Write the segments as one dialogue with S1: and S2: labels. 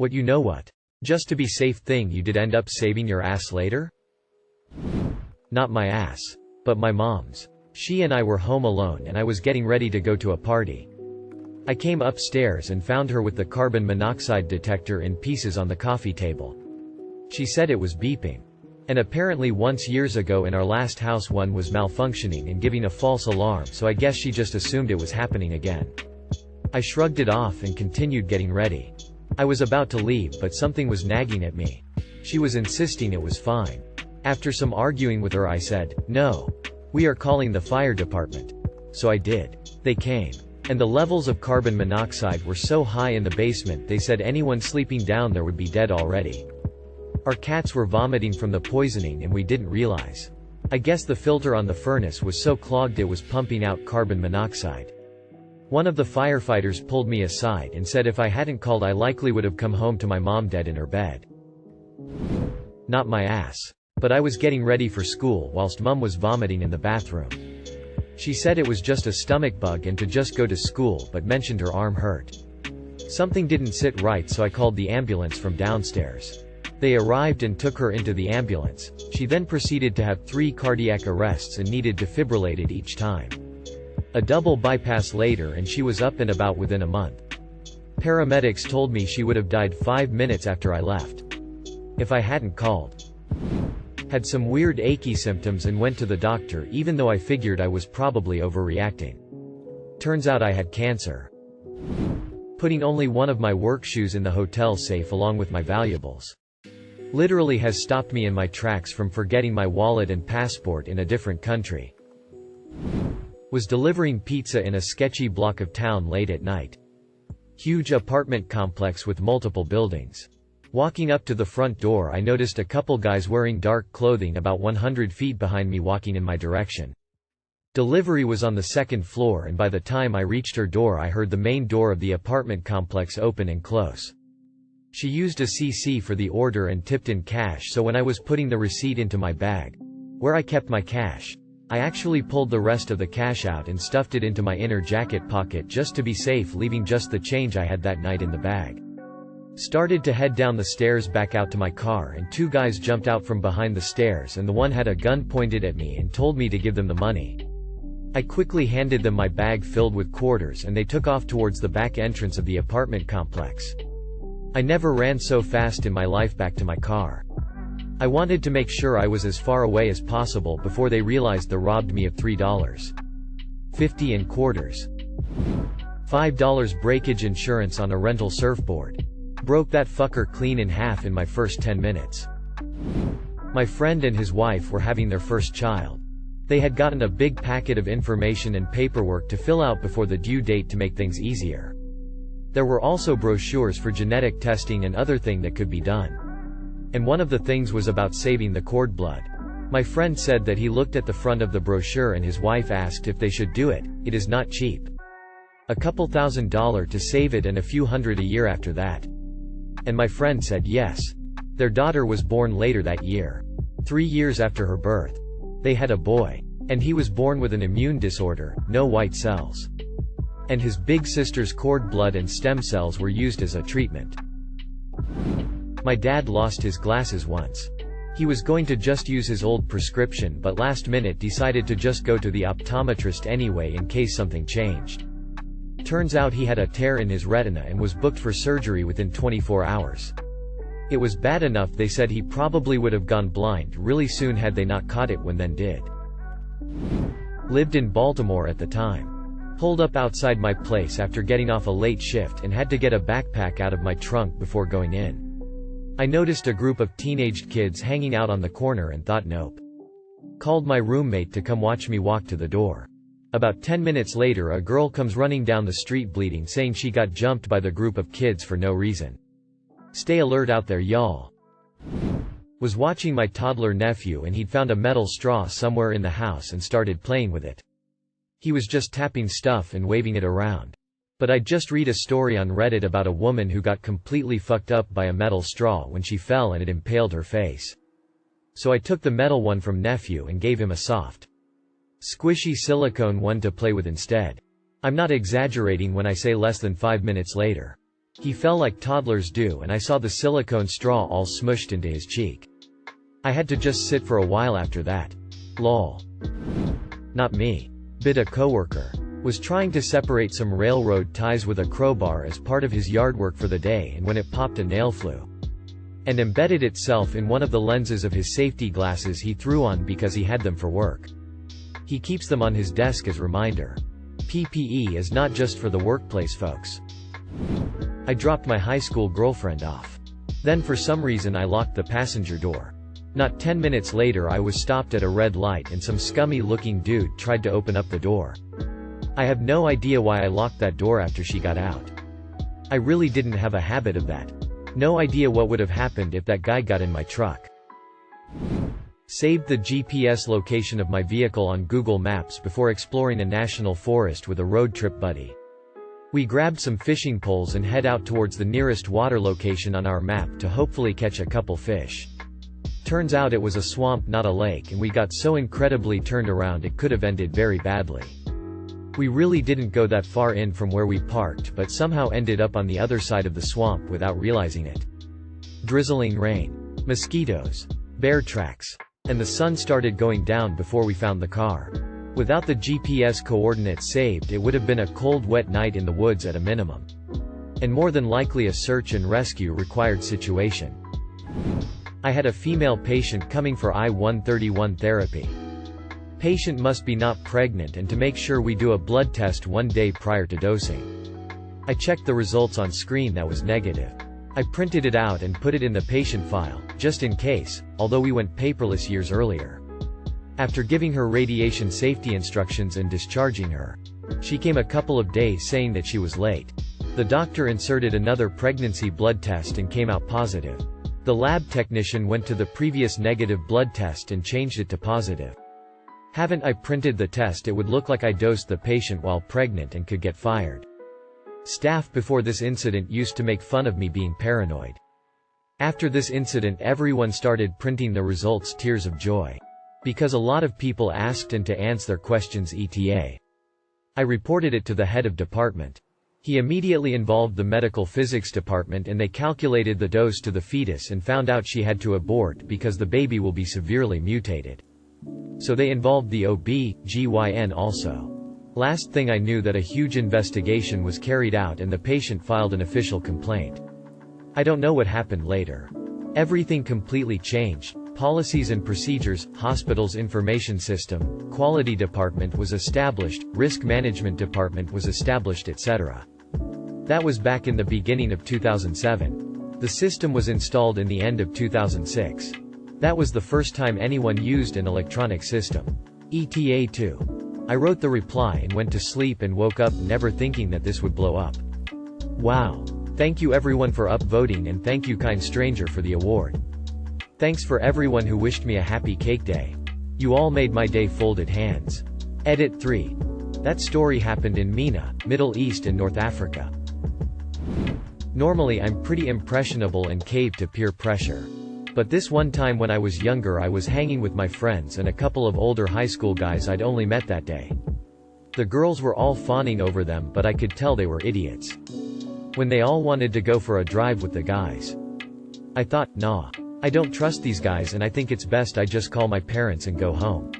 S1: What you know what? Just to be safe thing you did end up saving your ass later? Not my ass. But my mom's. She and I were home alone and I was getting ready to go to a party. I came upstairs and found her with the carbon monoxide detector in pieces on the coffee table. She said it was beeping. And apparently once years ago in our last house one was malfunctioning and giving a false alarm, so I guess she just assumed it was happening again. I shrugged it off and continued getting ready. I was about to leave but something was nagging at me. She was insisting it was fine. After some arguing with her I said, "No. We are calling the fire department." So I did. They came. And the levels of carbon monoxide were so high in the basement they said anyone sleeping down there would be dead already. Our cats were vomiting from the poisoning and we didn't realize. I guess the filter on the furnace was so clogged it was pumping out carbon monoxide. One of the firefighters pulled me aside and said if I hadn't called I likely would have come home to my mom dead in her bed. Not my ass. But I was getting ready for school whilst mum was vomiting in the bathroom. She said it was just a stomach bug and to just go to school but mentioned her arm hurt. Something didn't sit right so I called the ambulance from downstairs. They arrived and took her into the ambulance. She then proceeded to have 3 cardiac arrests and needed defibrillated each time. A double bypass later and she was up and about within a month. Paramedics told me she would have died 5 minutes after I left. If I hadn't called. Had some weird achy symptoms and went to the doctor even though I figured I was probably overreacting. Turns out I had cancer. Putting only one of my work shoes in the hotel safe along with my valuables. Literally has stopped me in my tracks from forgetting my wallet and passport in a different country. Was delivering pizza in a sketchy block of town late at night. Huge apartment complex with multiple buildings. Walking up to the front door I noticed a couple guys wearing dark clothing about 100 feet behind me walking in my direction. Delivery was on the 2nd floor and by the time I reached her door I heard the main door of the apartment complex open and close. She used a CC for the order and tipped in cash, so when I was putting the receipt into my bag, where I kept my cash, I actually pulled the rest of the cash out and stuffed it into my inner jacket pocket just to be safe, leaving just the change I had that night in the bag. Started to head down the stairs back out to my car and 2 guys jumped out from behind the stairs and the one had a gun pointed at me and told me to give them the money. I quickly handed them my bag filled with quarters and they took off towards the back entrance of the apartment complex. I never ran so fast in my life back to my car. I wanted to make sure I was as far away as possible before they realized they robbed me of $3.50 in quarters. $5 breakage insurance on a rental surfboard. Broke that fucker clean in half in my first 10 minutes. My friend and his wife were having their first child. They had gotten a big packet of information and paperwork to fill out before the due date to make things easier. There were also brochures for genetic testing and other things that could be done. And one of the things was about saving the cord blood. My friend said that he looked at the front of the brochure and his wife asked if they should do it. It is not cheap. A couple $1,000 to save it and a few hundred a year after that. And my friend said yes. Their daughter was born later that year. 3 years after her birth. They had a boy. And he was born with an immune disorder, no white cells. And his big sister's cord blood and stem cells were used as a treatment. My dad lost his glasses once. He was going to just use his old prescription but last minute decided to just go to the optometrist anyway in case something changed. Turns out he had a tear in his retina and was booked for surgery within 24 hours. It was bad enough they said he probably would have gone blind really soon had they not caught it when then did. Lived in Baltimore at the time. Pulled up outside my place after getting off a late shift and had to get a backpack out of my trunk before going in. I noticed a group of teenaged kids hanging out on the corner and thought nope. Called my roommate to come watch me walk to the door. About 10 minutes later a girl comes running down the street bleeding saying she got jumped by the group of kids for no reason. Stay alert out there y'all. Was watching my toddler nephew and he'd found a metal straw somewhere in the house and started playing with it. He was just tapping stuff and waving it around. But I'd just read a story on Reddit about a woman who got completely fucked up by a metal straw when she fell and it impaled her face. So I took the metal one from nephew and gave him a soft, squishy silicone one to play with instead. I'm not exaggerating when I say less than 5 minutes later. He fell like toddlers do, and I saw the silicone straw all smushed into his cheek. I had to just sit for a while after that. Lol. Not me. Bit a coworker. Was trying to separate some railroad ties with a crowbar as part of his yard work for the day, and when it popped, a nail flew and embedded itself in one of the lenses of his safety glasses he threw on because he had them for work. He keeps them on his desk as reminder. PPE is not just for the workplace, folks. I dropped my high school girlfriend off. Then for some reason I locked the passenger door. Not 10 minutes later I was stopped at a red light and some scummy-looking dude tried to open up the door. I have no idea why I locked that door after she got out. I really didn't have a habit of that. No idea what would have happened if that guy got in my truck. Saved the GPS location of my vehicle on Google Maps before exploring a national forest with a road trip buddy. We grabbed some fishing poles and head out towards the nearest water location on our map to hopefully catch a couple fish. Turns out it was a swamp, not a lake, and we got so incredibly turned around it could have ended very badly. We really didn't go that far in from where we parked, but somehow ended up on the other side of the swamp without realizing it. Drizzling rain, mosquitoes, bear tracks, and the sun started going down before we found the car. Without the GPS coordinates saved, it would have been a cold, wet night in the woods at a minimum. And more than likely a search and rescue required situation. I had a female patient coming for I-131 therapy. Patient must be not pregnant, and to make sure we do a blood test one day prior to dosing. I checked the results on screen, that was negative. I printed it out and put it in the patient file, just in case, although we went paperless years earlier. After giving her radiation safety instructions and discharging her, she came a couple of days saying that she was late. The doctor inserted another pregnancy blood test and came out positive. The lab technician went to the previous negative blood test and changed it to positive. Haven't I printed the test, it would look like I dosed the patient while pregnant and could get fired. Staff before this incident used to make fun of me being paranoid. After this incident everyone started printing the results, tears of joy. Because a lot of people asked, and to answer their questions ETA. I reported it to the head of department. He immediately involved the medical physics department and they calculated the dose to the fetus and found out she had to abort because the baby will be severely mutated. So they involved the OB/GYN also. Last thing I knew that a huge investigation was carried out and the patient filed an official complaint. I don't know what happened later. Everything completely changed. Policies and procedures, hospital's information system, quality department was established, risk management department was established, etc. That was back in the beginning of 2007. The system was installed in the end of 2006. That was the first time anyone used an electronic system. ETA 2. I wrote the reply and went to sleep and woke up never thinking that this would blow up. Wow. Thank you everyone for upvoting, and thank you kind stranger for the award. Thanks for everyone who wished me a happy cake day. You all made my day. Folded hands. Edit 3. That story happened in MENA, Middle East and North Africa. Normally I'm pretty impressionable and cave to peer pressure. But this one time when I was younger I was hanging with my friends and a couple of older high school guys I'd only met that day. The girls were all fawning over them, but I could tell they were idiots. When they all wanted to go for a drive with the guys, I thought, nah. I don't trust these guys and I think it's best I just call my parents and go home.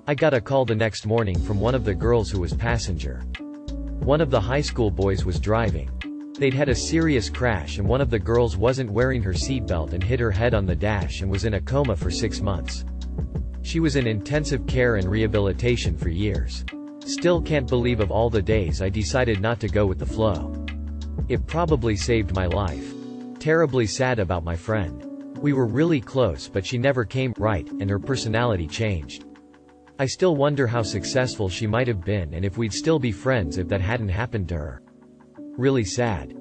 S1: I got a call the next morning from one of the girls who was passenger. One of the high school boys was driving. They'd had a serious crash and one of the girls wasn't wearing her seatbelt and hit her head on the dash and was in a coma for 6 months. She was in intensive care and rehabilitation for years. Still can't believe of all the days I decided not to go with the flow. It probably saved my life. Terribly sad about my friend. We were really close, but she never came right, and her personality changed. I still wonder how successful she might have been and if we'd still be friends if that hadn't happened to her. Really sad.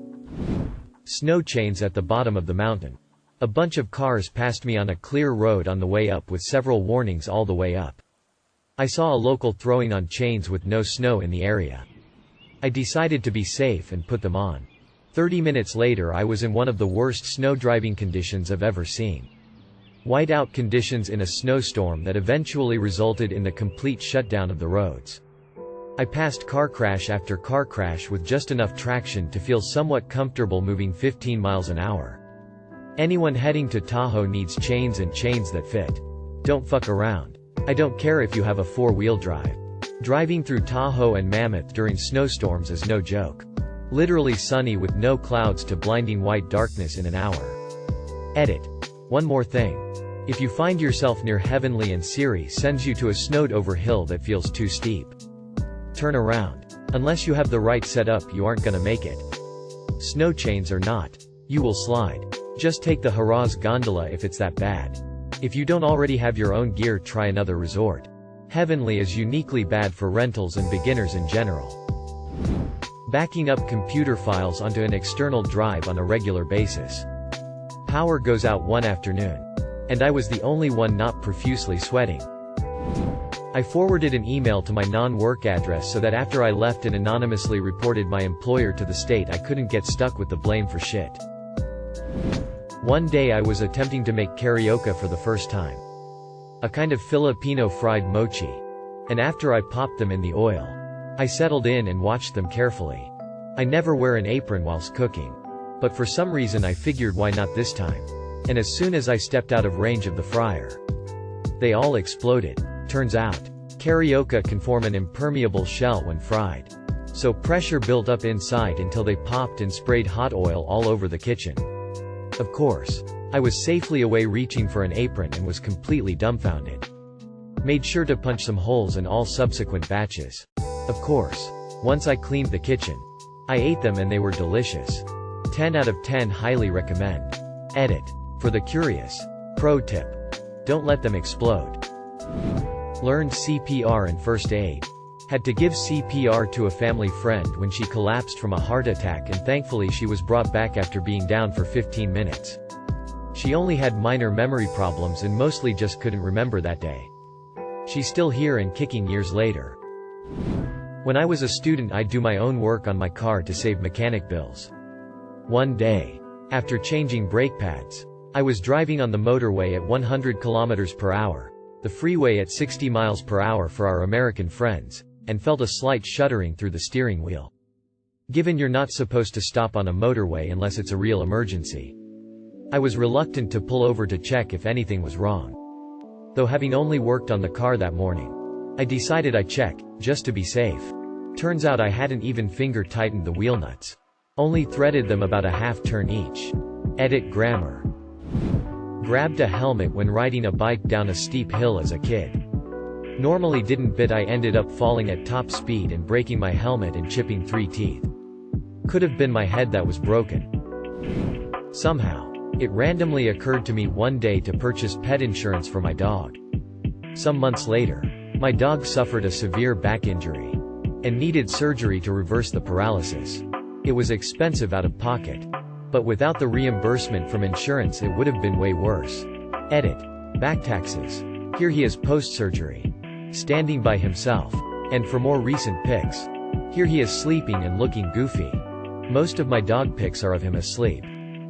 S1: Snow chains at the bottom of the mountain. A bunch of cars passed me on a clear road on the way up with several warnings all the way up. I saw a local throwing on chains with no snow in the area. I decided to be safe and put them on. 30 minutes later I was in one of the worst snow driving conditions I've ever seen. Whiteout conditions in a snowstorm that eventually resulted in the complete shutdown of the roads. I passed car crash after car crash with just enough traction to feel somewhat comfortable moving 15 miles an hour. Anyone heading to Tahoe needs chains and chains that fit. Don't fuck around. I don't care if you have a four-wheel drive. Driving through Tahoe and Mammoth during snowstorms is no joke. Literally sunny with no clouds to blinding white darkness in an hour. Edit. One more thing. If you find yourself near Heavenly and Siri sends you to a snowed-over hill that feels too steep, turn around. Unless you have the right setup, you aren't gonna make it. Snow chains or not, you will slide. Just take the Haraz gondola if it's that bad. If you don't already have your own gear, try another resort. Heavenly is uniquely bad for rentals and beginners in general. Backing up computer files onto an external drive on a regular basis. Power goes out one afternoon. And I was the only one not profusely sweating. I forwarded an email to my non-work address so that after I left and anonymously reported my employer to the state, I couldn't get stuck with the blame for shit. One day I was attempting to make karaoke for the first time. A kind of Filipino fried mochi. And after I popped them in the oil, I settled in and watched them carefully. I never wear an apron whilst cooking. But for some reason I figured, why not this time? And as soon as I stepped out of range of the fryer, they all exploded. Turns out, karaoke can form an impermeable shell when fried. So pressure built up inside until they popped and sprayed hot oil all over the kitchen. Of course, I was safely away reaching for an apron and was completely dumbfounded. Made sure to punch some holes in all subsequent batches. Of course, once I cleaned the kitchen, I ate them and they were delicious. 10 out of 10 highly recommend. Edit. For the curious. Pro tip. Don't let them explode. Learned CPR and first aid. Had to give CPR to a family friend when she collapsed from a heart attack, and thankfully she was brought back after being down for 15 minutes. She only had minor memory problems and mostly just couldn't remember that day. She's still here and kicking years later. When I was a student, I'd do my own work on my car to save mechanic bills. One day, after changing brake pads, I was driving on the motorway at 100 kilometers per hour, the freeway at 60 miles per hour for our American friends, and felt a slight shuddering through the steering wheel. Given you're not supposed to stop on a motorway unless it's a real emergency, I was reluctant to pull over to check if anything was wrong. Though having only worked on the car that morning, I decided I'd check, just to be safe. Turns out I hadn't even finger tightened the wheel nuts. Only threaded them about a half turn each. Edit grammar. Grabbed a helmet when riding a bike down a steep hill as a kid. Normally didn't, but I ended up falling at top speed and breaking my helmet and chipping 3 teeth. Could have been my head that was broken. Somehow, it randomly occurred to me one day to purchase pet insurance for my dog. Some months later, my dog suffered a severe back injury and needed surgery to reverse the paralysis. It was expensive out of pocket. But without the reimbursement from insurance, it would have been way worse. Edit. Back taxes. Here he is post-surgery, standing by himself. And for more recent pics, here he is sleeping and looking goofy. Most of my dog pics are of him asleep,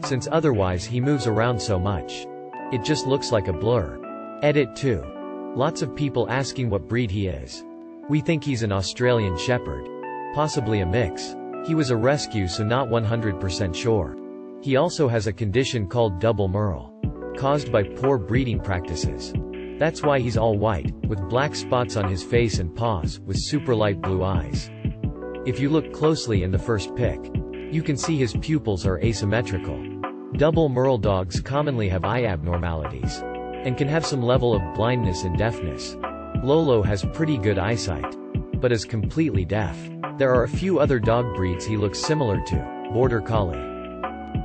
S1: since otherwise he moves around so much. It just looks like a blur. Edit 2. Lots of people asking what breed he is. We think he's an Australian Shepherd. Possibly a mix. He was a rescue, so not 100% sure. He also has a condition called double merle, caused by poor breeding practices. That's why he's all white, with black spots on his face and paws, with super light blue eyes. If you look closely in the first pic, you can see his pupils are asymmetrical. Double merle dogs commonly have eye abnormalities, and can have some level of blindness and deafness. Lolo has pretty good eyesight, but is completely deaf. There are a few other dog breeds he looks similar to: Border Collie,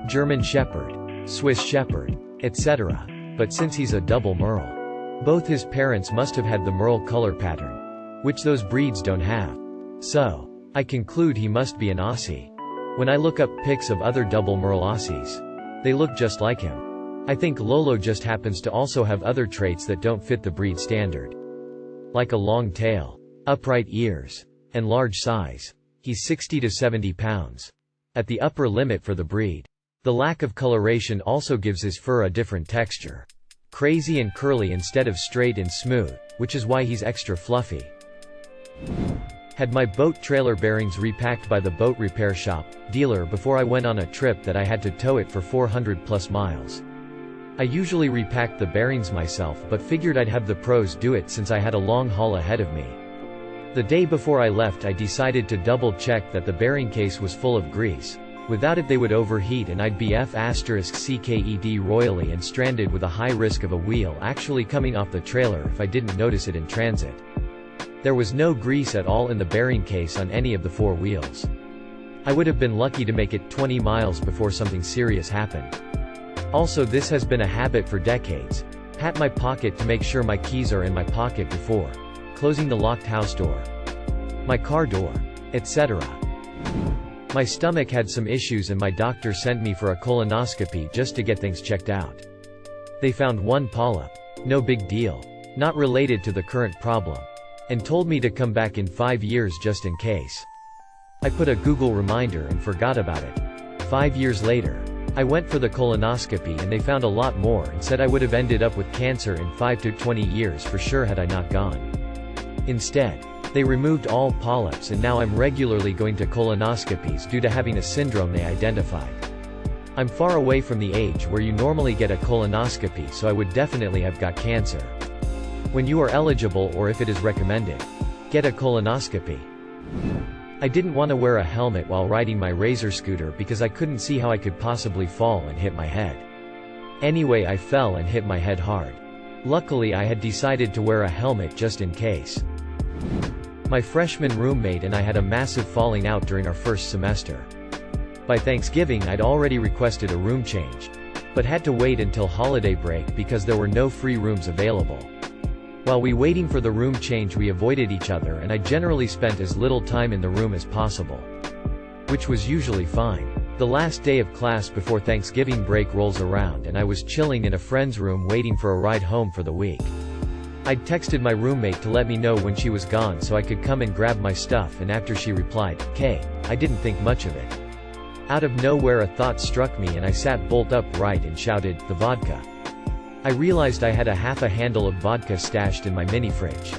S1: German Shepherd, Swiss Shepherd, etc. But since he's a double merle, both his parents must have had the merle color pattern, which those breeds don't have. So, I conclude he must be an Aussie. When I look up pics of other double merle Aussies, they look just like him. I think Lolo just happens to also have other traits that don't fit the breed standard, like a long tail, upright ears, and large size. He's 60 to 70 pounds. At the upper limit for the breed. The lack of coloration also gives his fur a different texture. Crazy and curly instead of straight and smooth, which is why he's extra fluffy. Had my boat trailer bearings repacked by the boat repair shop dealer before I went on a trip that I had to tow it for 400+ miles. I usually repacked the bearings myself but figured I'd have the pros do it since I had a long haul ahead of me. The day before I left I decided to double check that the bearing case was full of grease. Without it they would overheat and I'd be f***cked royally and stranded with a high risk of a wheel actually coming off the trailer if I didn't notice it in transit. There was no grease at all in the bearing case on any of the 4 wheels. I would have been lucky to make it 20 miles before something serious happened. Also, this has been a habit for decades. Pat my pocket to make sure my keys are in my pocket before closing the locked house door, my car door, etc. My stomach had some issues and my doctor sent me for a colonoscopy just to get things checked out. They found 1 polyp. No big deal. Not related to the current problem. And told me to come back in 5 years just in case. I put a Google reminder and forgot about it. 5 years later, I went for the colonoscopy and they found a lot more and said I would have ended up with cancer in 5 to 20 years for sure had I not gone. Instead, they removed all polyps and now I'm regularly going to colonoscopies due to having a syndrome they identified. I'm far away from the age where you normally get a colonoscopy, so I would definitely have got cancer. When you are eligible or if it is recommended, get a colonoscopy. I didn't want to wear a helmet while riding my Razor scooter because I couldn't see how I could possibly fall and hit my head. Anyway, I fell and hit my head hard. Luckily I had decided to wear a helmet just in case. My freshman roommate and I had a massive falling out during our first semester. By Thanksgiving I'd already requested a room change, but had to wait until holiday break because there were no free rooms available. While we waiting for the room change we avoided each other and I generally spent as little time in the room as possible. Which was usually fine. The last day of class before Thanksgiving break rolls around and I was chilling in a friend's room waiting for a ride home for the week. I'd texted my roommate to let me know when she was gone so I could come and grab my stuff, and after she replied, "K," I didn't think much of it. Out of nowhere a thought struck me and I sat bolt upright and shouted, "The vodka." I realized I had a half a handle of vodka stashed in my mini fridge.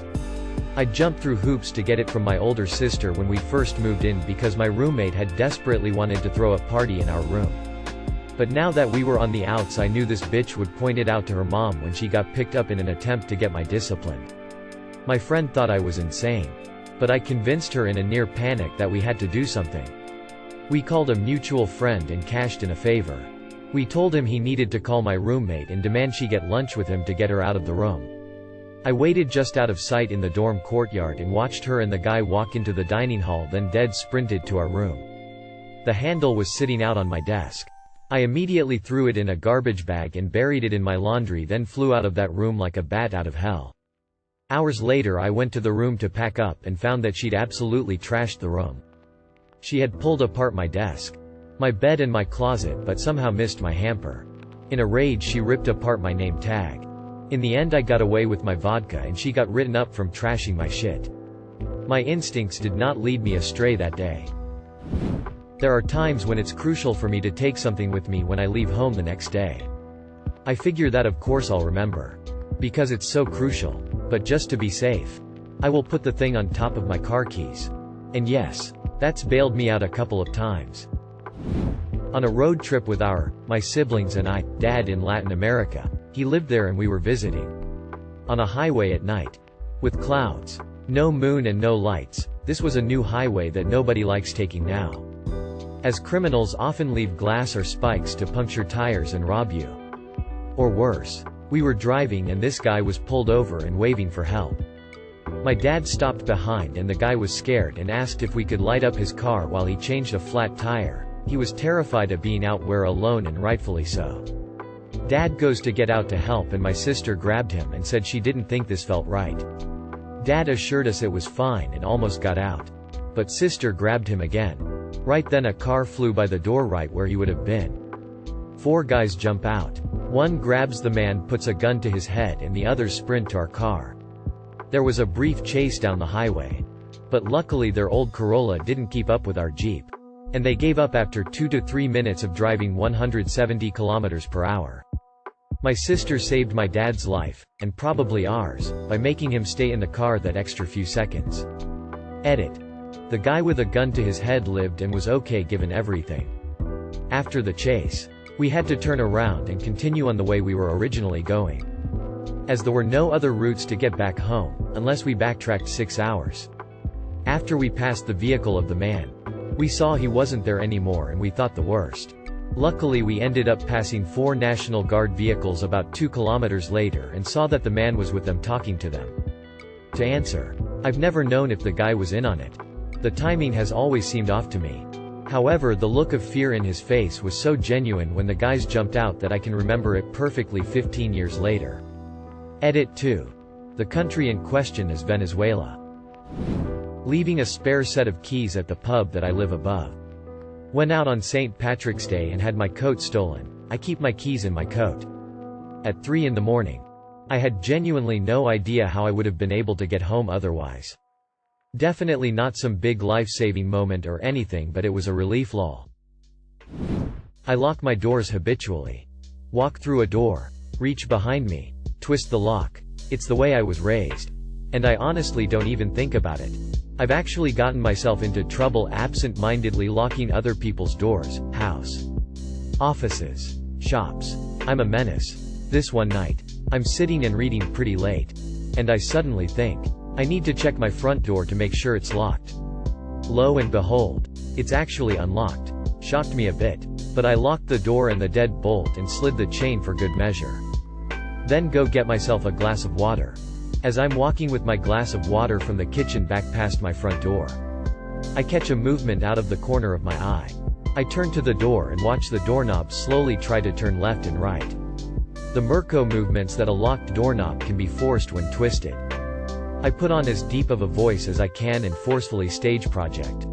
S1: I jumped through hoops to get it from my older sister when we first moved in because my roommate had desperately wanted to throw a party in our room. But now that we were on the outs I knew this bitch would point it out to her mom when she got picked up in an attempt to get my discipline. My friend thought I was insane. But I convinced her in a near panic that we had to do something. We called a mutual friend and cashed in a favor. We told him he needed to call my roommate and demand she get lunch with him to get her out of the room. I waited just out of sight in the dorm courtyard and watched her and the guy walk into the dining hall, then dead sprinted to our room. The handle was sitting out on my desk. I immediately threw it in a garbage bag and buried it in my laundry, then flew out of that room like a bat out of hell. Hours later I went to the room to pack up and found that she'd absolutely trashed the room. She had pulled apart my desk, my bed and my closet, but somehow missed my hamper. In a rage she ripped apart my name tag. In the end I got away with my vodka and she got written up from trashing my shit. My instincts did not lead me astray that day. There are times when it's crucial for me to take something with me when I leave home the next day. I figure that of course I'll remember. Because it's so crucial. But just to be safe, I will put the thing on top of my car keys. And yes, that's bailed me out a couple of times. On a road trip with my siblings and Dad in Latin America. He lived there and we were visiting. On a highway at night. With clouds. No moon and no lights. This was a new highway that nobody likes taking now. As criminals often leave glass or spikes to puncture tires and rob you. Or worse. We were driving and this guy was pulled over and waving for help. My dad stopped behind and the guy was scared and asked if we could light up his car while he changed a flat tire. He was terrified of being out there alone, and rightfully so. Dad goes to get out to help and my sister grabbed him and said she didn't think this felt right. Dad assured us it was fine and almost got out. But sister grabbed him again. Right then a car flew by the door right where he would have been. 4 guys jump out. One grabs the man, puts a gun to his head, and the others sprint to our car. There was a brief chase down the highway. But luckily their old Corolla didn't keep up with our Jeep. And they gave up after 2 to 3 minutes of driving 170 kilometers per hour. My sister saved my dad's life, and probably ours, by making him stay in the car that extra few seconds. Edit. The guy with a gun to his head lived and was okay given everything. After the chase, we had to turn around and continue on the way we were originally going, as there were no other routes to get back home, unless we backtracked 6 hours. After we passed the vehicle of the man, we saw he wasn't there anymore and we thought the worst. Luckily we ended up passing 4 National Guard vehicles about 2 kilometers later and saw that the man was with them talking to them. To answer, I've never known if the guy was in on it. The timing has always seemed off to me. However, the look of fear in his face was so genuine when the guys jumped out that I can remember it perfectly 15 years later. Edit 2. The country in question is Venezuela. Leaving a spare set of keys at the pub that I live above. Went out on St. Patrick's Day and had my coat stolen. I keep my keys in my coat. At 3 in the morning. I had genuinely no idea how I would have been able to get home otherwise. Definitely not some big life-saving moment or anything, but it was a relief lol. I lock my doors habitually. Walk through a door. Reach behind me. Twist the lock. It's the way I was raised. And I honestly don't even think about it. I've actually gotten myself into trouble absent-mindedly locking other people's doors, house, offices, shops. I'm a menace. This one night, I'm sitting and reading pretty late. And I suddenly think, I need to check my front door to make sure it's locked. Lo and behold, it's actually unlocked. Shocked me a bit. But I locked the door and the deadbolt and slid the chain for good measure. Then go get myself a glass of water. As I'm walking with my glass of water from the kitchen back past my front door, I catch a movement out of the corner of my eye. I turn to the door and watch the doorknob slowly try to turn left and right. The Mirko movements that a locked doorknob can be forced when twisted. I put on as deep of a voice as I can and forcefully stage project.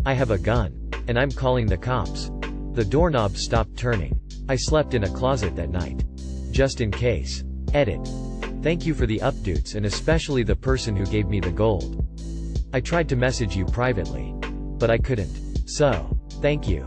S1: I have a gun. And I'm calling the cops. The doorknob stopped turning. I slept in a closet that night. Just in case. Edit. Thank you for the updates and especially the person who gave me the gold. I tried to message you privately. But I couldn't. So, thank you.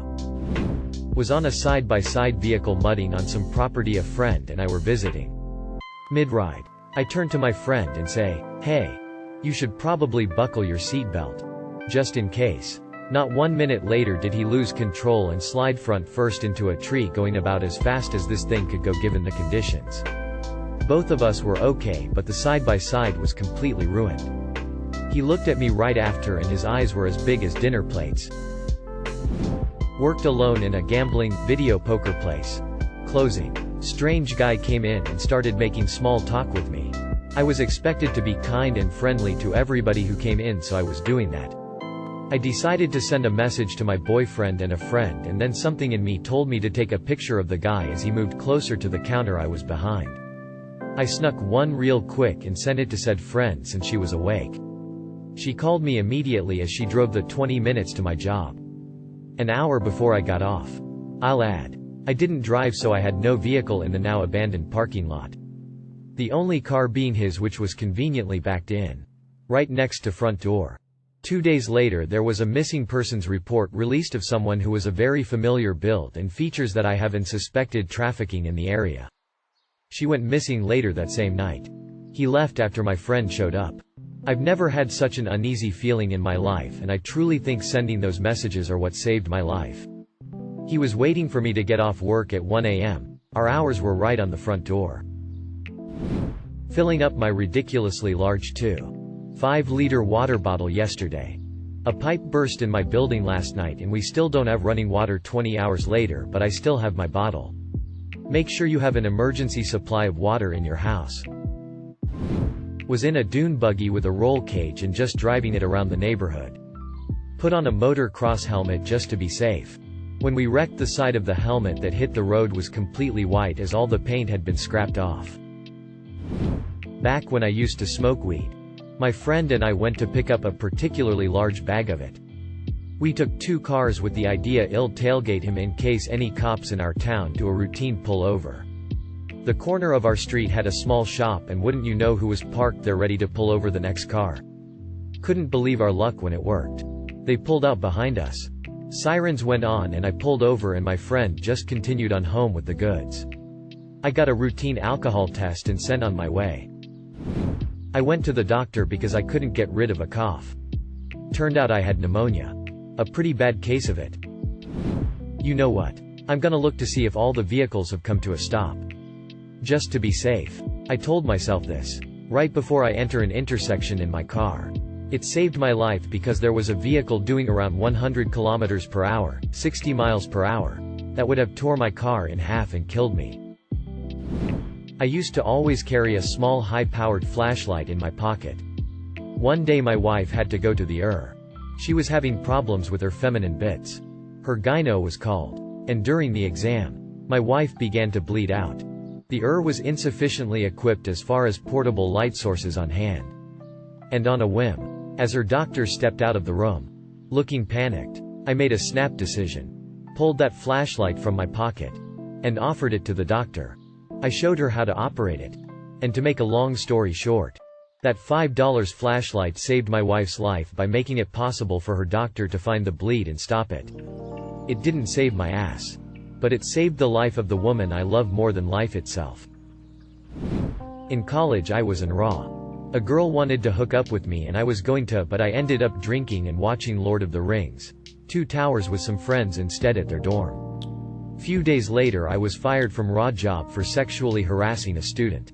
S1: Was on a side-by-side vehicle mudding on some property a friend and I were visiting. Mid-ride. I turn to my friend and say, hey, you should probably buckle your seatbelt. Just in case. Not 1 minute later did he lose control and slide front first into a tree, going about as fast as this thing could go given the conditions. Both of us were okay, but the side-by-side was completely ruined. He looked at me right after and his eyes were as big as dinner plates. Worked alone in a gambling, video poker place. Closing. Strange guy came in and started making small talk with me. I was expected to be kind and friendly to everybody who came in, so I was doing that. I decided to send a message to my boyfriend and a friend, and then something in me told me to take a picture of the guy as he moved closer to the counter I was behind. I snuck one real quick and sent it to said friend since she was awake. She called me immediately as she drove the 20 minutes to my job. An hour before I got off. I'll add, I didn't drive, so I had no vehicle in the now abandoned parking lot. The only car being his, which was conveniently backed in. Right next to front door. 2 days later there was a missing persons report released of someone who was a very familiar build and features that I have and suspected trafficking in the area. She went missing later that same night. He left after my friend showed up. I've never had such an uneasy feeling in my life, and I truly think sending those messages are what saved my life. He was waiting for me to get off work at 1 a.m. Our hours were right on the front door. Filling up my ridiculously large 2.5-liter water bottle yesterday. A pipe burst in my building last night and we still don't have running water 20 hours later, but I still have my bottle. Make sure you have an emergency supply of water in your house. Was in a dune buggy with a roll cage and just driving it around the neighborhood. Put on a motor cross helmet just to be safe. When we wrecked, the side of the helmet that hit the road was completely white as all the paint had been scrapped off. Back when I used to smoke weed. My friend and I went to pick up a particularly large bag of it. We took 2 cars with the idea it'll tailgate him in case any cops in our town do a routine pull-over. The corner of our street had a small shop, and wouldn't you know who was parked there ready to pull over the next car. Couldn't believe our luck when it worked. They pulled out behind us. Sirens went on and I pulled over and my friend just continued on home with the goods. I got a routine alcohol test and sent on my way. I went to the doctor because I couldn't get rid of a cough. Turned out I had pneumonia. A pretty bad case of it. You know what? I'm gonna look to see if all the vehicles have come to a stop. Just to be safe. I told myself this. Right before I enter an intersection in my car. It saved my life because there was a vehicle doing around 100 kilometers per hour, 60 miles per hour. That would have tore my car in half and killed me. I used to always carry a small high-powered flashlight in my pocket. One day my wife had to go to the ER. She was having problems with her feminine bits. Her gyno was called. And during the exam, my wife began to bleed out. The ER was insufficiently equipped as far as portable light sources on hand. And on a whim, as her doctor stepped out of the room, looking panicked, I made a snap decision. Pulled that flashlight from my pocket. And offered it to the doctor. I showed her how to operate it. And to make a long story short, that $5 flashlight saved my wife's life by making it possible for her doctor to find the bleed and stop it. It didn't save my ass. But it saved the life of the woman I love more than life itself. In college I was in raw. A girl wanted to hook up with me and I was going to, but I ended up drinking and watching Lord of the Rings: Two Towers with some friends instead at their dorm. Few days later I was fired from raw job for sexually harassing a student.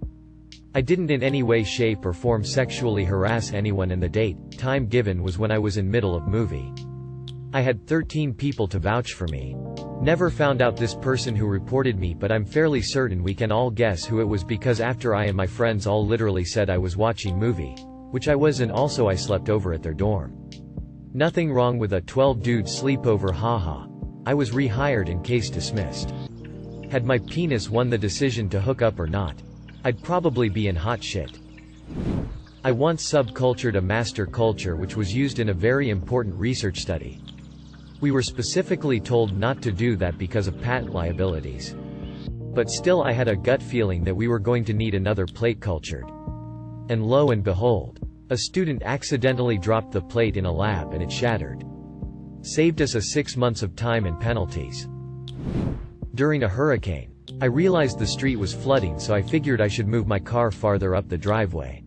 S1: I didn't in any way, shape or form sexually harass anyone, and the date, time given was when I was in middle of movie. I had 13 people to vouch for me. Never found out this person who reported me, but I'm fairly certain we can all guess who it was, because after I and my friends all literally said I was watching movie. Which I was, and also I slept over at their dorm. Nothing wrong with a 12-dude sleepover, haha. I was rehired and case dismissed. Had my penis won the decision to hook up or not, I'd probably be in hot shit. I once subcultured a master culture which was used in a very important research study. We were specifically told not to do that because of patent liabilities. But still I had a gut feeling that we were going to need another plate cultured. And lo and behold, a student accidentally dropped the plate in a lab and it shattered. Saved us 6 months of time and penalties. During a hurricane, I realized the street was flooding, so I figured I should move my car farther up the driveway.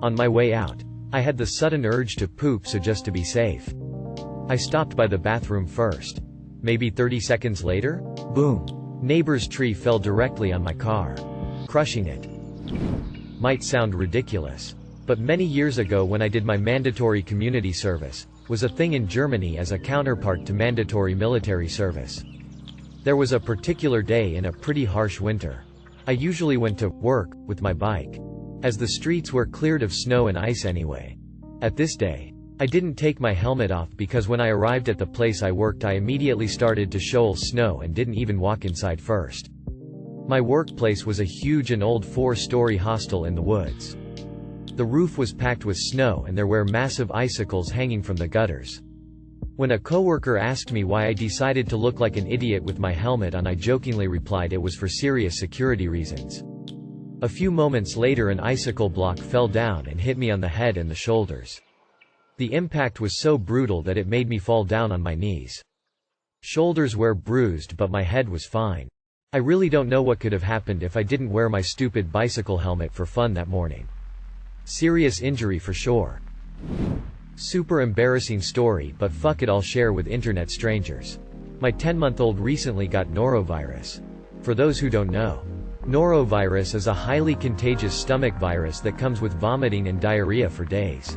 S1: On my way out, I had the sudden urge to poop, so just to be safe, I stopped by the bathroom first. Maybe 30 seconds later, boom! Neighbor's tree fell directly on my car, crushing it. Might sound ridiculous, but many years ago when I did my mandatory community service, was a thing in Germany as a counterpart to mandatory military service. There was a particular day in a pretty harsh winter. I usually went to work with my bike, as the streets were cleared of snow and ice anyway. At this day, I didn't take my helmet off because when I arrived at the place I worked I immediately started to shovel snow and didn't even walk inside first. My workplace was a huge and old 4-story hostel in the woods. The roof was packed with snow and there were massive icicles hanging from the gutters. When a coworker asked me why I decided to look like an idiot with my helmet on, I jokingly replied it was for serious security reasons. A few moments later an icicle block fell down and hit me on the head and the shoulders. The impact was so brutal that it made me fall down on my knees. Shoulders were bruised but my head was fine. I really don't know what could have happened if I didn't wear my stupid bicycle helmet for fun that morning. Serious injury for sure. Super embarrassing story, but fuck it, I'll share with internet strangers. My 10-month-old recently got norovirus. For those who don't know, norovirus is a highly contagious stomach virus that comes with vomiting and diarrhea for days.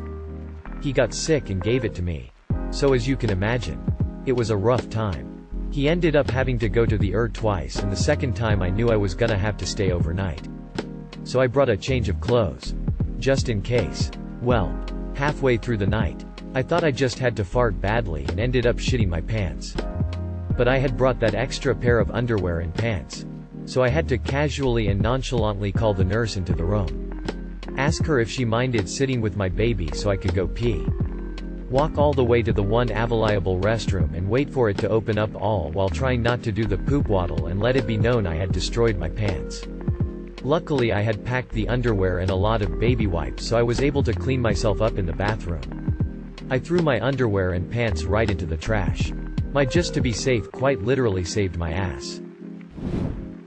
S1: He got sick and gave it to me. So as you can imagine, it was a rough time. He ended up having to go to the ER twice, and the second time I knew I was gonna have to stay overnight. So I brought a change of clothes. Just in case. Well, halfway through the night, I thought I just had to fart badly and ended up shitting my pants. But I had brought that extra pair of underwear and pants. So I had to casually and nonchalantly call the nurse into the room. Ask her if she minded sitting with my baby so I could go pee. Walk all the way to the one available restroom and wait for it to open up, all while trying not to do the poop waddle and let it be known I had destroyed my pants. Luckily I had packed the underwear and a lot of baby wipes, so I was able to clean myself up in the bathroom. I threw my underwear and pants right into the trash. My just to be safe quite literally saved my ass.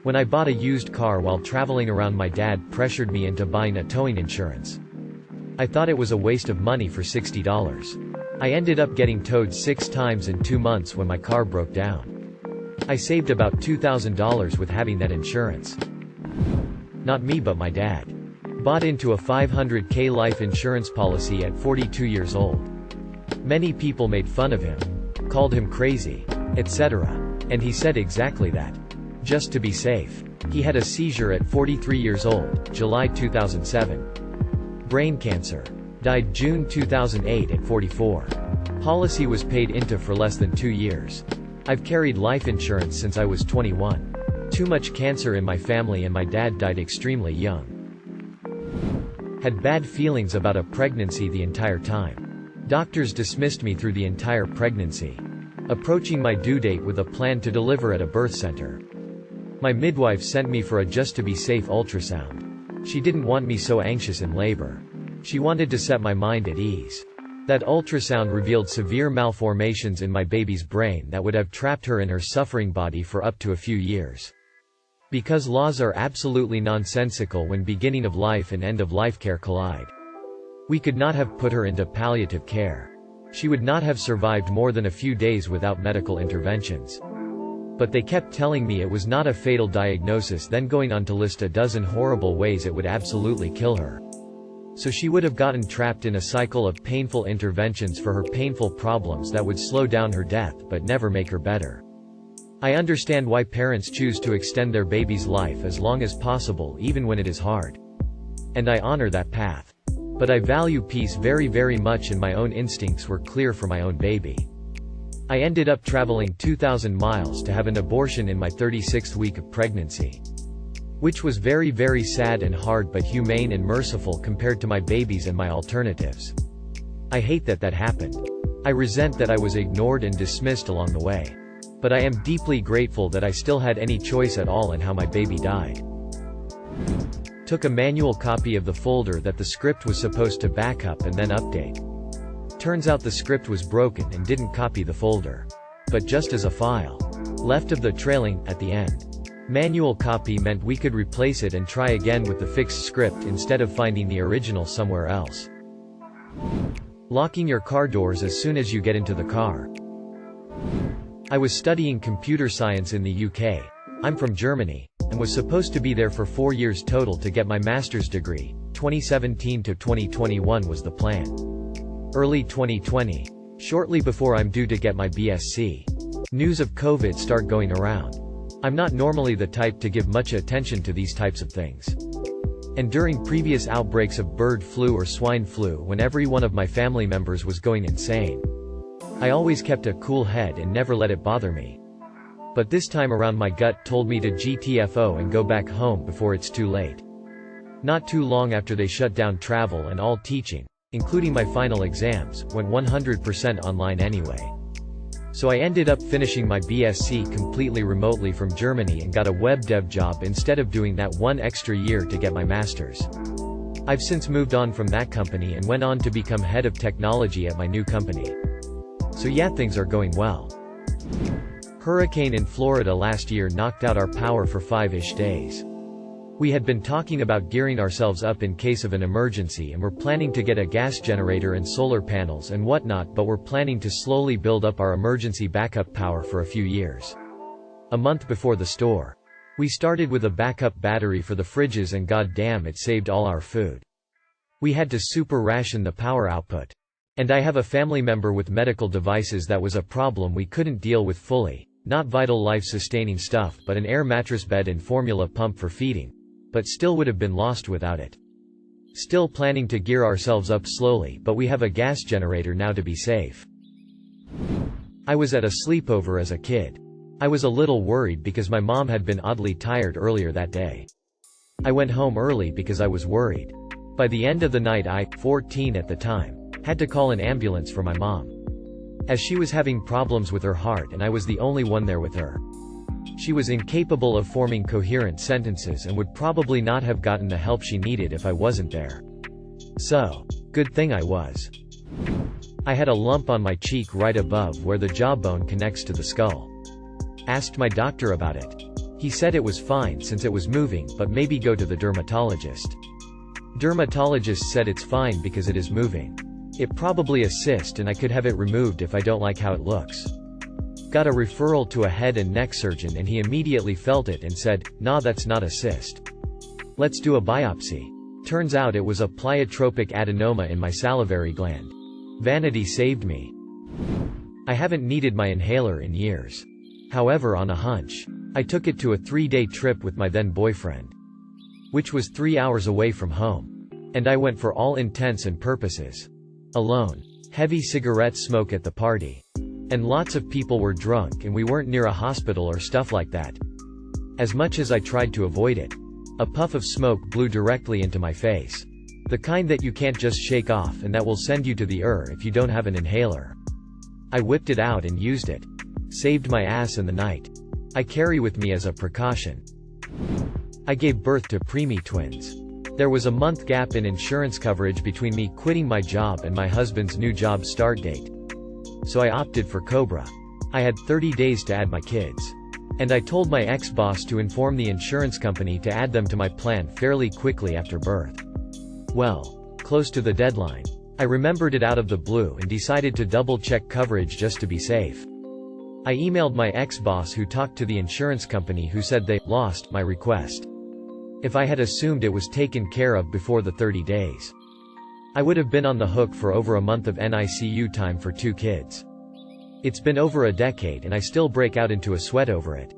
S1: When I bought a used car while traveling around, my dad pressured me into buying a towing insurance. I thought it was a waste of money for $60. I ended up getting towed 6 times in 2 months when my car broke down. I saved about $2,000 with having that insurance. Not me but my dad. Bought into a $500K life insurance policy at 42 years old. Many people made fun of him, called him crazy, etc. And he said exactly that. Just to be safe. He had a seizure at 43 years old, July 2007. Brain cancer. Died June 2008 at 44. Policy was paid into for less than 2 years. I've carried life insurance since I was 21. Too much cancer in my family and my dad died extremely young. Had bad feelings about a pregnancy the entire time. Doctors dismissed me through the entire pregnancy. Approaching my due date with a plan to deliver at a birth center. My midwife sent me for a just-to-be-safe ultrasound. She didn't want me so anxious in labor. She wanted to set my mind at ease. That ultrasound revealed severe malformations in my baby's brain that would have trapped her in her suffering body for up to a few years. Because laws are absolutely nonsensical when beginning of life and end of life care collide. We could not have put her into palliative care. She would not have survived more than a few days without medical interventions. But they kept telling me it was not a fatal diagnosis, then going on to list a dozen horrible ways it would absolutely kill her. So she would have gotten trapped in a cycle of painful interventions for her painful problems that would slow down her death but never make her better. I understand why parents choose to extend their baby's life as long as possible even when it is hard. And I honor that path. But I value peace very, very much, and my own instincts were clear for my own baby. I ended up traveling 2,000 miles to have an abortion in my 36th week of pregnancy. Which was very, very sad and hard but humane and merciful compared to my babies and my alternatives. I hate that that happened. I resent that I was ignored and dismissed along the way. But I am deeply grateful that I still had any choice at all in how my baby died. Took a manual copy of the folder that the script was supposed to back up and then update. Turns out the script was broken and didn't copy the folder. But just as a file. Left of the trailing, at the end. Manual copy meant we could replace it and try again with the fixed script instead of finding the original somewhere else. Locking your car doors as soon as you get into the car. I was studying computer science in the UK. I'm from Germany, and was supposed to be there for 4 years total to get my master's degree. 2017 to 2021 was the plan. Early 2020. Shortly before I'm due to get my BSc. News of COVID start going around. I'm not normally the type to give much attention to these types of things. And during previous outbreaks of bird flu or swine flu when every one of my family members was going insane, I always kept a cool head and never let it bother me. But this time around my gut told me to GTFO and go back home before it's too late. Not too long after they shut down travel and all teaching, including my final exams, went 100% online anyway. So I ended up finishing my BSc completely remotely from Germany and got a web dev job instead of doing that 1 extra year to get my master's. I've since moved on from that company and went on to become head of technology at my new company. So yeah, things are going well. Hurricane in Florida last year knocked out our power for 5-ish days. We had been talking about gearing ourselves up in case of an emergency and were planning to get a gas generator and solar panels and whatnot, but we're planning to slowly build up our emergency backup power for a few years. A month before the store. We started with a backup battery for the fridges and goddamn it saved all our food. We had to super ration the power output. And I have a family member with medical devices that was a problem we couldn't deal with fully. Not vital life-sustaining stuff but an air mattress bed and formula pump for feeding. But still would have been lost without it. Still planning to gear ourselves up slowly, but we have a gas generator now to be safe. I was at a sleepover as a kid. I was a little worried because my mom had been oddly tired earlier that day. I went home early because I was worried. By the end of the night I, 14 at the time, had to call an ambulance for my mom. As she was having problems with her heart and I was the only one there with her. She was incapable of forming coherent sentences and would probably not have gotten the help she needed if I wasn't there. So, good thing I was. I had a lump on my cheek right above where the jawbone connects to the skull. Asked my doctor about it. He said it was fine since it was moving, but maybe go to the dermatologist. Dermatologist said it's fine because it is moving. It probably a cyst and I could have it removed if I don't like how it looks. Got a referral to a head and neck surgeon and he immediately felt it and said, "Nah, that's not a cyst. Let's do a biopsy." Turns out it was a pleiotropic adenoma in my salivary gland. Vanity saved me. I haven't needed my inhaler in years. However, on a hunch, I took it to a 3-day trip with my then boyfriend, which was 3 hours away from home. And I went for all intents and purposes alone. Heavy cigarette smoke at the party. And lots of people were drunk and we weren't near a hospital or stuff like that. As much as I tried to avoid it, a puff of smoke blew directly into my face. The kind that you can't just shake off and that will send you to the if you don't have an inhaler. I whipped it out and used it. Saved my ass in the night. I carry with me as a precaution. I gave birth to preemie twins. There was a month gap in insurance coverage between me quitting my job and my husband's new job start date. So I opted for Cobra. I had 30 days to add my kids. And I told my ex-boss to inform the insurance company to add them to my plan fairly quickly after birth. Well, close to the deadline, I remembered it out of the blue and decided to double-check coverage just to be safe. I emailed my ex-boss who talked to the insurance company who said they lost my request. If I had assumed it was taken care of before the 30 days, I would have been on the hook for over a month of NICU time for 2 kids. It's been over a decade and I still break out into a sweat over it.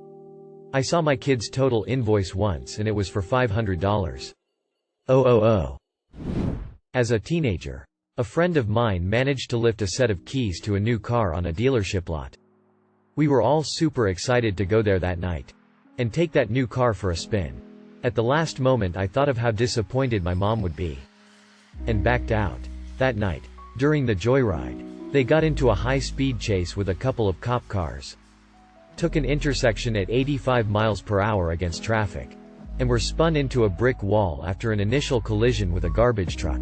S1: I saw my kids' total invoice once and it was for $500. As a teenager, a friend of mine managed to lift a set of keys to a new car on a dealership lot. We were all super excited to go there that night and take that new car for a spin. At the last moment I thought of how disappointed my mom would be and backed out. That night, during the joyride, they got into a high-speed chase with a couple of cop cars, took an intersection at 85 miles per hour against traffic, and were spun into a brick wall after an initial collision with a garbage truck.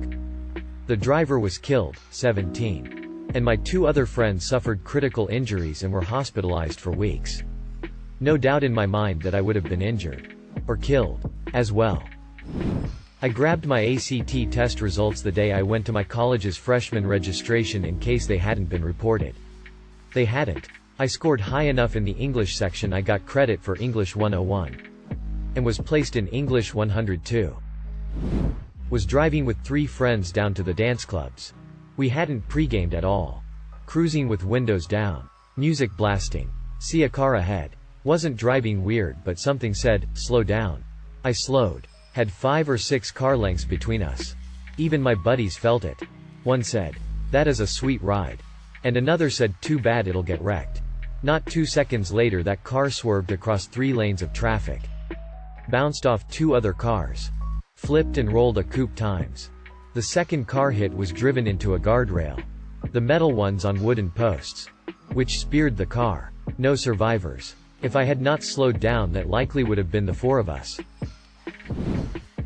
S1: The driver was killed, 17, and my 2 other friends suffered critical injuries and were hospitalized for weeks. No doubt in my mind that I would have been injured or killed as well. I grabbed my ACT test results the day I went to my college's freshman registration in case they hadn't been reported. They hadn't. I scored high enough in the English section I got credit for English 101. And was placed in English 102. Was driving with 3 friends down to the dance clubs. We hadn't pre-gamed at all. Cruising with windows down. Music blasting. See a car ahead. Wasn't driving weird but something said, "Slow down." I slowed. Had 5 or 6 car lengths between us. Even my buddies felt it. One said, "That is a sweet ride." And another said, "Too bad it'll get wrecked." Not 2 seconds later that car swerved across 3 lanes of traffic. Bounced off 2 other cars. Flipped and rolled a couple times. The second car hit was driven into a guardrail. The metal ones on wooden posts, which speared the car. No survivors. If I had not slowed down that likely would have been the 4 of us.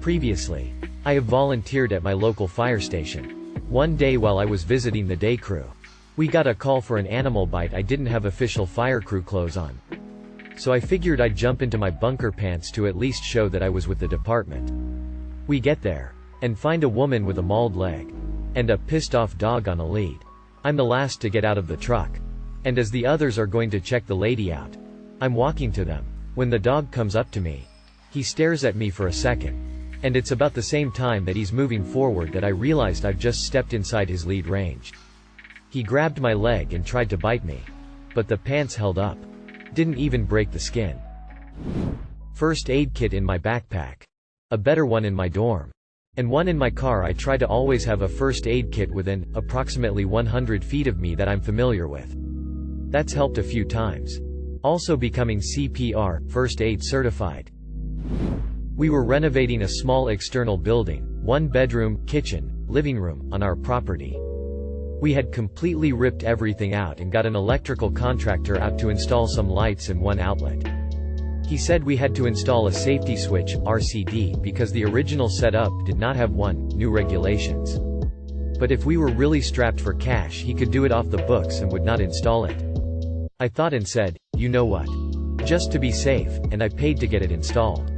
S1: Previously, I have volunteered at my local fire station. One day while I was visiting the day crew, we got a call for an animal bite. I didn't have official fire crew clothes on. So I figured I'd jump into my bunker pants to at least show that I was with the department. We get there, and find a woman with a mauled leg, and a pissed off dog on a lead. I'm the last to get out of the truck. And as the others are going to check the lady out, I'm walking to them, when the dog comes up to me. He stares at me for a second. And it's about the same time that he's moving forward that I realized I've just stepped inside his lead range. He grabbed my leg and tried to bite me. But the pants held up. Didn't even break the skin. First aid kit in my backpack. A better one in my dorm. And one in my car. I try to always have a first aid kit within approximately 100 feet of me that I'm familiar with. That's helped a few times. Also becoming CPR, first aid certified. We were renovating a small external building, 1 bedroom, kitchen, living room, on our property. We had completely ripped everything out and got an electrical contractor out to install some lights and 1 outlet. He said we had to install a safety switch, RCD, because the original setup did not have one, new regulations. But if we were really strapped for cash he could do it off the books and would not install it. I thought and said, "You know what? Just to be safe," and I paid to get it installed.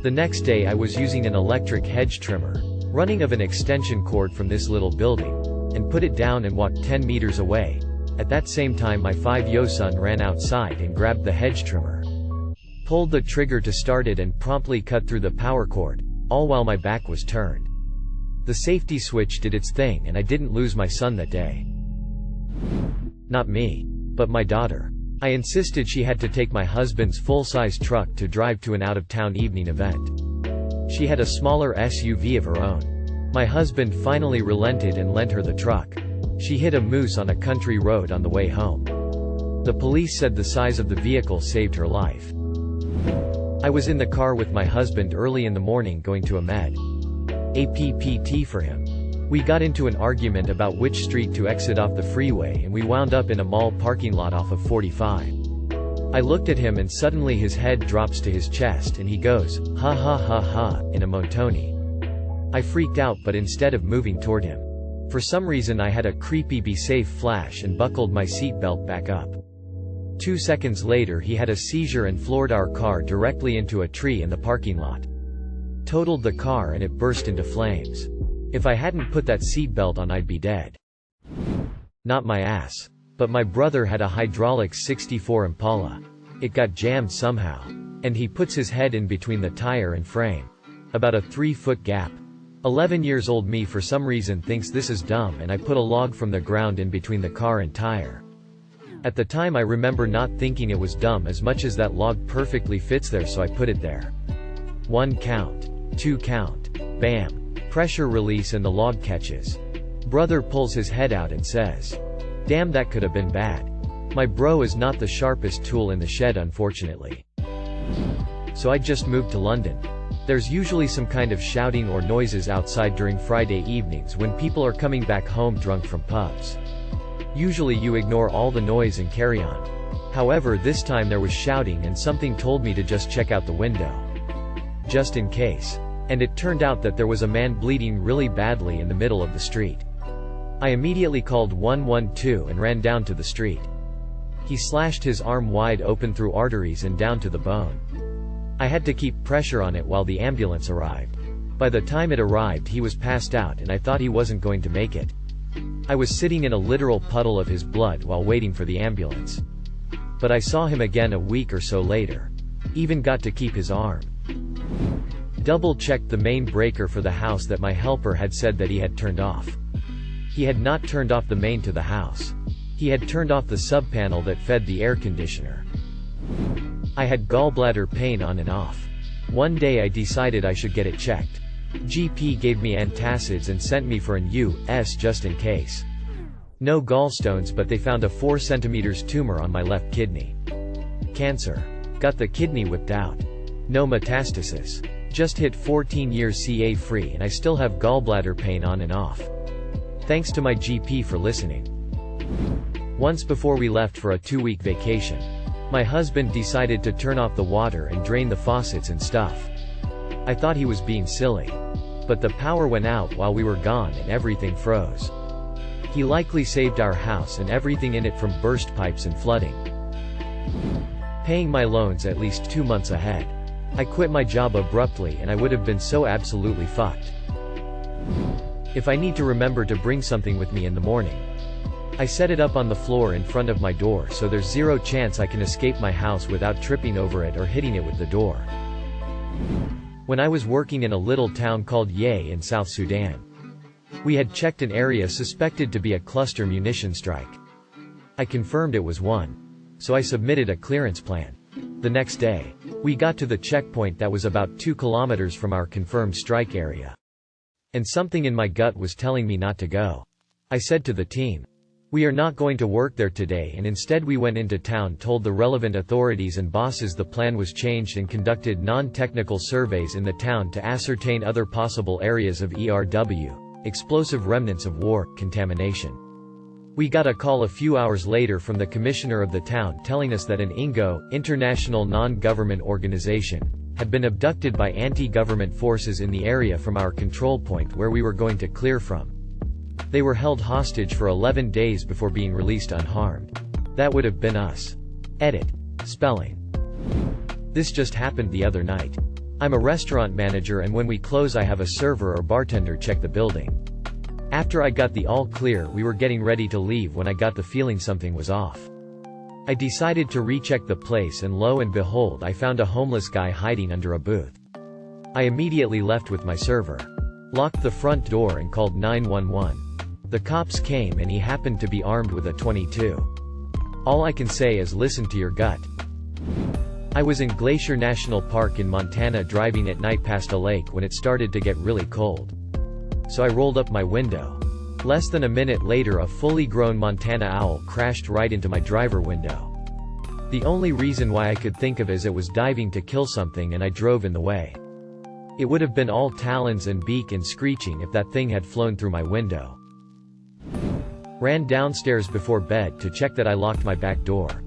S1: The next day I was using an electric hedge trimmer, running of an extension cord from this little building, and put it down and walked 10 meters away. At that same time my 5-year-old son ran outside and grabbed the hedge trimmer. Pulled the trigger to start it and promptly cut through the power cord, all while my back was turned. The safety switch did its thing and I didn't lose my son that day. Not me, but my daughter. I insisted she had to take my husband's full-size truck to drive to an out-of-town evening event. She had a smaller SUV of her own. My husband finally relented and lent her the truck. She hit a moose on a country road on the way home. The police said the size of the vehicle saved her life. I was in the car with my husband early in the morning going to a APPT for him. We got into an argument about which street to exit off the freeway and we wound up in a mall parking lot off of 45. I looked at him and suddenly his head drops to his chest and he goes, "Ha ha ha ha," in a monotone. I freaked out but instead of moving toward him, for some reason I had a creepy "be safe" flash and buckled my seatbelt back up. 2 seconds later he had a seizure and floored our car directly into a tree in the parking lot. Totaled the car and it burst into flames. If I hadn't put that seatbelt on I'd be dead. Not my ass. But my brother had a hydraulic 64 Impala. It got jammed somehow. And he puts his head in between the tire and frame. About a 3-foot gap. 11 years old me for some reason thinks this is dumb and I put a log from the ground in between the car and tire. At the time I remember not thinking it was dumb as much as that log perfectly fits there, so I put it there. 1 count. 2 count. Bam. Pressure release and the log catches. Brother pulls his head out and says, "Damn, that could have been bad." My bro is not the sharpest tool in the shed, unfortunately. So I just moved to London. There's usually some kind of shouting or noises outside during Friday evenings when people are coming back home drunk from pubs. Usually you ignore all the noise and carry on. However, this time there was shouting and something told me to just check out the window. Just in case. And it turned out that there was a man bleeding really badly in the middle of the street. I immediately called 112 and ran down to the street. He slashed his arm wide open through arteries and down to the bone. I had to keep pressure on it while the ambulance arrived. By the time it arrived he was passed out and I thought he wasn't going to make it. I was sitting in a literal puddle of his blood while waiting for the ambulance. But I saw him again a week or so later. Even got to keep his arm. Double-checked the main breaker for the house that my helper had said that he had turned off. He had not turned off the main to the house. He had turned off the sub-panel that fed the air conditioner. I had gallbladder pain on and off. One day I decided I should get it checked. GP gave me antacids and sent me for an US just in case. No gallstones, but they found a 4 centimeters tumor on my left kidney. Cancer. Got the kidney whipped out. No metastasis. Just hit 14 years CA-free and I still have gallbladder pain on and off. Thanks to my GP for listening. Once before we left for a 2-week vacation, my husband decided to turn off the water and drain the faucets and stuff. I thought he was being silly. But the power went out while we were gone and everything froze. He likely saved our house and everything in it from burst pipes and flooding. Paying my loans at least 2 months ahead. I quit my job abruptly and I would have been so absolutely fucked. If I need to remember to bring something with me in the morning. I set it up on the floor in front of my door so there's zero chance I can escape my house without tripping over it or hitting it with the door. When I was working in a little town called Ye in South Sudan, we had checked an area suspected to be a cluster munition strike. I confirmed it was one. So I submitted a clearance plan. The next day, we got to the checkpoint that was about 2 kilometers from our confirmed strike area. And something in my gut was telling me not to go. I said to the team, "We are not going to work there today," and instead we went into town, told the relevant authorities and bosses the plan was changed and conducted non-technical surveys in the town to ascertain other possible areas of ERW, explosive remnants of war, contamination. We got a call a few hours later from the commissioner of the town telling us that an INGO, international non-government organization, had been abducted by anti-government forces in the area from our control point where we were going to clear from. They were held hostage for 11 days before being released unharmed. That would have been us. Edit. Spelling. This just happened the other night. I'm a restaurant manager and when we close I have a server or bartender check the building. After I got the all clear, we were getting ready to leave when I got the feeling something was off. I decided to recheck the place, and lo and behold, I found a homeless guy hiding under a booth. I immediately left with my server, locked the front door and called 911. The cops came and he happened to be armed with a .22. All I can say is listen to your gut. I was in Glacier National Park in Montana driving at night past a lake when it started to get really cold. So I rolled up my window. Less than a minute later, a fully grown Montana owl crashed right into my driver window. The only reason why I could think of is it was diving to kill something and I drove in the way. It would have been all talons and beak and screeching if that thing had flown through my window. Ran downstairs before bed to check that I locked my back door.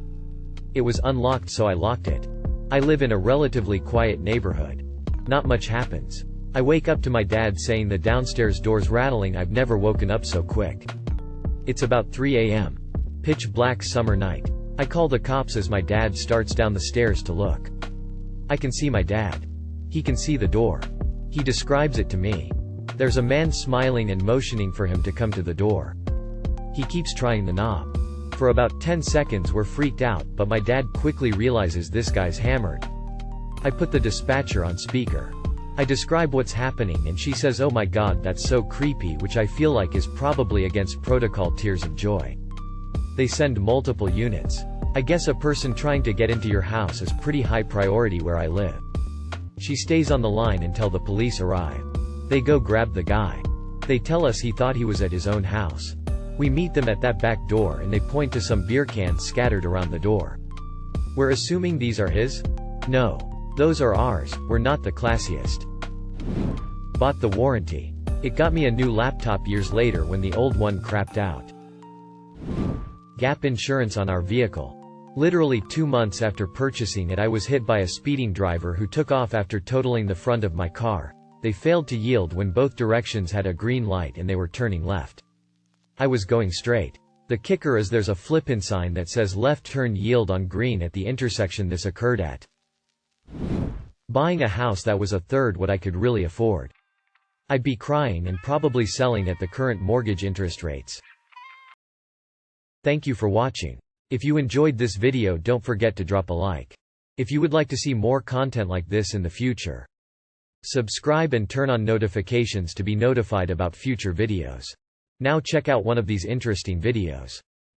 S1: It was unlocked, so I locked it. I live in a relatively quiet neighborhood. Not much happens. I wake up to my dad saying the downstairs door's rattling. I've never woken up so quick. It's about 3 a.m. Pitch black summer night. I call the cops as my dad starts down the stairs to look. I can see my dad. He can see the door. He describes it to me. There's a man smiling and motioning for him to come to the door. He keeps trying the knob. For about 10 seconds we're freaked out, but my dad quickly realizes this guy's hammered. I put the dispatcher on speaker. I describe what's happening and she says, "Oh my god, that's so creepy," which I feel like is probably against protocol. Tears of joy. They send multiple units. I guess a person trying to get into your house is pretty high priority where I live. She stays on the line until the police arrive. They go grab the guy. They tell us he thought he was at his own house. We meet them at that back door and they point to some beer cans scattered around the door. We're assuming these are his? No. Those are ours, we're not the classiest. Bought the warranty. It got me a new laptop years later when the old one crapped out. Gap insurance on our vehicle. Literally 2 months after purchasing it, I was hit by a speeding driver who took off after totaling the front of my car. They failed to yield when both directions had a green light and they were turning left. I was going straight. The kicker is there's a flip-in sign that says left turn yield on green at the intersection this occurred at. Buying a house that was a third what I could really afford. I'd be crying and probably selling at the current mortgage interest rates. Thank you for watching. If you enjoyed this video, don't forget to drop a like. If you would like to see more content like this in the future, subscribe and turn on notifications to be notified about future videos. Now check out one of these interesting videos.